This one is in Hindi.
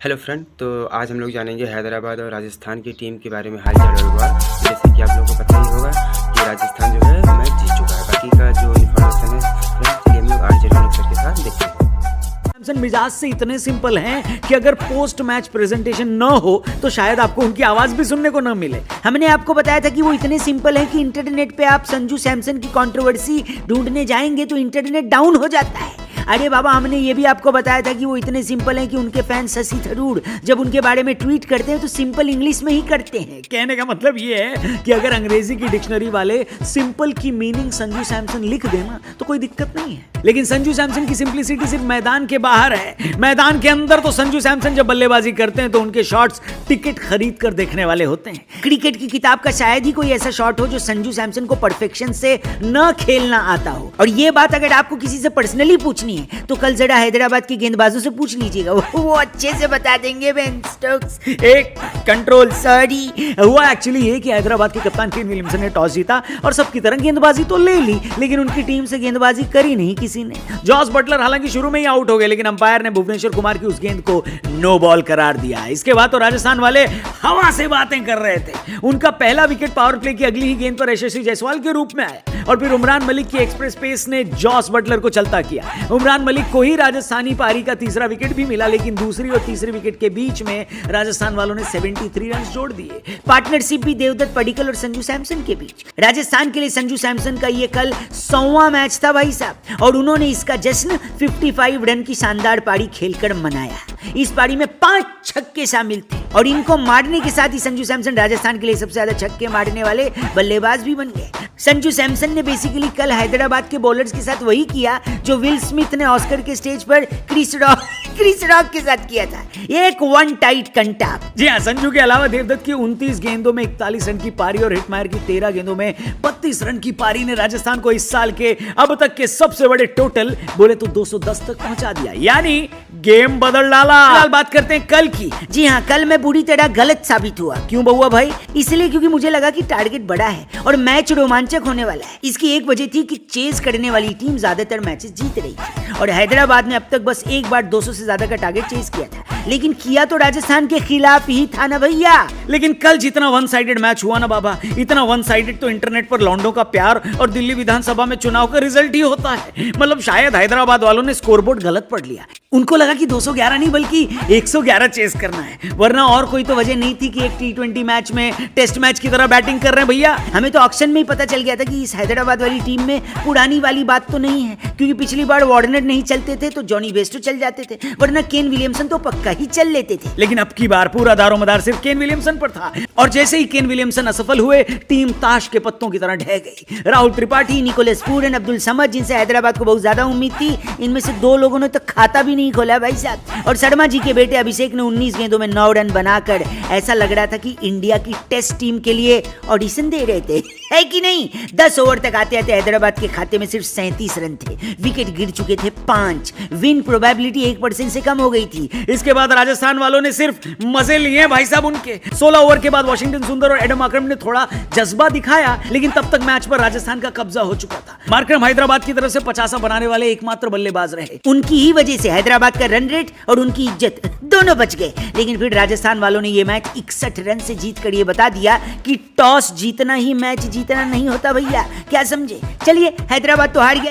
हेलो फ्रेंड, तो आज हम लोग जानेंगे हैदराबाद और राजस्थान की टीम के बारे में हाल चाल और बात। जैसे कि आप लोगों को पता ही होगा कि राजस्थान जो है मैच जीत चुका है। बाकी का जो इन्फॉर्मेशन है चलिए हम लोग आरजे सर के साथ देखते हैं। सैमसन मिजाज से इतने सिंपल हैं कि अगर पोस्ट मैच प्रेजेंटेशन न हो तो शायद आपको उनकी आवाज भी सुनने को न मिले। हमने आपको बताया था कि वो इतने सिंपल हैं कि इंटरनेट पे आप संजू सैमसन की कंट्रोवर्सी ढूंढने जाएंगे तो इंटरनेट डाउन हो जाता है। अरे बाबा, हमने ये भी आपको बताया था कि वो इतने सिंपल हैं कि उनके फैन शशि थरूर जब उनके बारे में ट्वीट करते हैं तो सिंपल इंग्लिश में ही करते हैं। कहने का मतलब ये है कि अगर अंग्रेजी की डिक्शनरी वाले सिंपल की मीनिंग संजू सैमसन लिख देना तो कोई दिक्कत नहीं है। लेकिन संजू सैमसन की सिंपलिसिटी सिर्फ मैदान के बाहर है। मैदान के अंदर तो संजू सैमसन जब बल्लेबाजी करते हैं तो उनके शॉट्स टिकट खरीद कर देखने वाले होते हैं। क्रिकेट की किताब का शायद ही कोई ऐसा शॉट हो जो संजू सैमसन को परफेक्शन से न खेलना आता हो। और ये बात अगर आपको किसी से पर्सनली पूछनी है तो कल जरा हैदराबाद के गेंदबाजों से पूछ लीजिएगा, वो अच्छे से बता देंगे। बेन स्टोक्स एक कंट्रोल सॉरी हुआ एक्चुअली ये कि हैदराबाद के कप्तान केन विलियमसन ने टॉस जीता और सबकी तरह गेंदबाजी तो ले ली, लेकिन उनकी टीम से गेंदबाजी करी नहीं किसी ने। जॉस बटलर हालांकि शुरू में ही आउट हो गए, लेकिन अंपायर ने भुवनेश्वर कुमार की उस गेंद को नो बॉल करार दिया। इसके बाद तो राजस्थान वाले हवा से बातें कर रहे थे। उनका पहला विकेट पावर प्ले की अगली ही गेंद पर यशस्वी जायसवाल के रूप में आया और फिर उमरान मलिक की एक्सप्रेस पेस ने जॉस बटलर को चलता किया। उमरान मलिक को ही राजस्थानी पारी का तीसरा विकेट भी मिला, लेकिन दूसरी और तीसरी विकेट के बीच में राजस्थान वालों ने 73 रन जोड़ दिए। पार्टनरशिप भी देवदत्त पडिक्कल और संजू सैमसन के बीच। राजस्थान के लिए संजू सैमसन का ये कल 100वां मैच था भाई साहब, और उन्होंने इसका जश्न 55 रन की शानदार पारी खेलकर मनाया। इस पारी में 5 छक्के शामिल थे और इनको मारने के साथ ही संजू सैमसन राजस्थान के लिए सबसे ज्यादा छक्के मारने वाले बल्लेबाज भी बन गए। संजू सैमसन ने बेसिकली कल हैदराबाद के बॉलर्स के साथ वही किया जो विल स्मिथ ने ऑस्कर के स्टेज पर क्रिस रॉक के साथ किया था, एक वन टाइट कंटा। जी हाँ, संजू के अलावा देवदत्त की 29 गेंदों में 41 रन की पारी और हिटमायर की 13 गेंदों में 32 रन की पारी ने राजस्थान को इस साल के अब तक के सबसे बड़े टोटल बोले तो 210 तक पहुंचा दिया, यानी गेम बदल डाला। बात करते हैं कल की। जी हाँ, कल मैं बुरी तरह गलत साबित हुआ। क्यों बउआ भाई? इसलिए क्योंकि मुझे लगा कि टारगेट बड़ा है और मैच रोमांचक होने वाला है। इसकी एक वजह थी कि चेज करने वाली टीम ज्यादातर मैचेस जीत रही थी और हैदराबाद ने अब तक बस एक बार 200 से ज्यादा का टारगेट चेज किया था, लेकिन किया तो राजस्थान के खिलाफ ही था ना भैया। लेकिन कल जितना वन साइडेड मैच हुआ ना बाबा, इतना वन साइडेड तो इंटरनेट पर लौंडों का प्यार और दिल्ली विधानसभा में चुनाव का रिजल्ट ही होता है। मतलब शायद हैदराबाद वालों ने स्कोरबोर्ड गलत पढ़ लिया। उनको लगा कि 211 नहीं बल्कि 111 चेस करना है, वरना और कोई तो वजह नहीं थी कि एक T20 मैच में टेस्ट मैच की तरह बैटिंग कर रहे हैं भैया। हमें तो ऑक्शन में ही पता चल गया था कि इस हैदराबाद वाली टीम में पुरानी वाली बात तो नहीं है, क्योंकि पिछली बार वार्नर नहीं चलते थे तो जॉनी बेस्टो चल जाते थे, वरना केन विलियमसन तो पक्का ही चल लेते थे। लेकिन अब की बार पूरा दारोमदार सिर्फ केन विलियमसन पर था और जैसे ही केन विलियमसन असफल हुए, टीम ताश के पत्तों की तरह ढह गई। राहुल त्रिपाठी, निकोलस पूरन, अब्दुल समद, जिनसे हैदराबाद को बहुत ज्यादा उम्मीद थी, इनमें से 2 लोगों ने तो खाता भी नहीं खोला भाई साहब। और शर्मा जी के बेटे अभिषेक ने 19 गेंदों में 9 रन बनाकर ऐसा लग रहा था कि इंडिया की टेस्ट टीम के लिए ऑडिशन दे रहे थे, है कि नहीं। 10 ओवर तक आते आते हैदराबाद के खाते में सिर्फ 37 रन थे, विकेट गिर चुके थे 5, विन प्रोबेबिलिटी 1% से कम हो गई थी। इसके बाद राजस्थान वालों ने सिर्फ मजे लिए भाई साहब उनके। 16 ओवर के बाद वाशिंगटन सुंदर और एडम आक्रम ने थोड़ा जज्बा दिखाया, लेकिन तब तक मैच पर राजस्थान का कब्जा हो चुका था। मार्करम हैदराबाद की तरफ से 50 बनाने वाले एकमात्र बल्लेबाज रहे। उनकी ही वजह से हैदराबाद का रन रेट और उनकी इज्जत दोनों बच गए। लेकिन फिर राजस्थान वालों ने यह मैच 61 रन से जीत कर ये बता दिया कि टॉस जीतना ही मैच जीतना नहीं होता भैया। क्या समझे? चलिए, हैदराबाद तो हार गया।